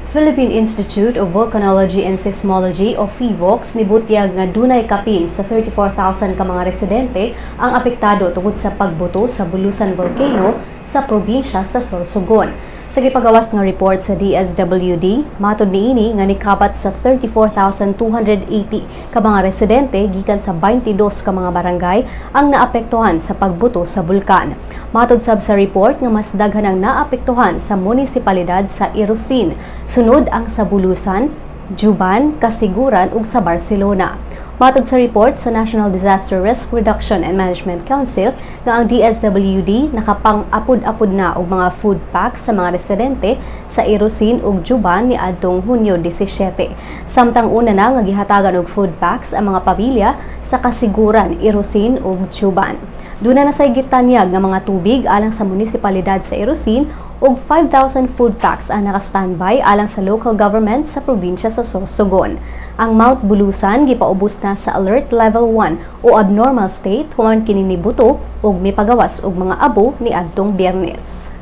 Philippine Institute of Volcanology and Seismology o PHIVOLCS nibutyag nga dunay kapin sa 34,000 ka mga residente ang apektado tungod sa pagbuto sa Bulusan Volcano sa probinsya sa Sorsogon. Sa gipagawas nga report sa DSWD, matud niini nga nikabat sa 34,280 ka mga residente gikan sa 22 ka mga barangay ang naapektuhan sa pagbuto sa bulkan. Matud sab sa report nga mas daghan ang naapektuhan sa munisipalidad sa Irosin, sunod ang sa Bulusan, Juban, Kasiguran ug sa Barcelona. Matud sa report sa National Disaster Risk Reduction and Management Council nga ang DSWD nakapang-apod-apod na og mga food packs sa mga residente sa Irosin ug Juban niadtong Hunyo 17. Samtang una na nga gihatagan og food packs ang mga pamilya sa Kasiguran, Irosin ug Juban. Duna na say gitanyag nga mga tubig alang sa munisipalidad sa Irosin ug 5,000 food packs ang naka-standby alang sa local government sa probinsya sa Sorsogon. Ang Mount Bulusan gipaubos na sa Alert Level 1 o abnormal state human kini nibuto ug mipagawas og mga abo niadtong Biyernes.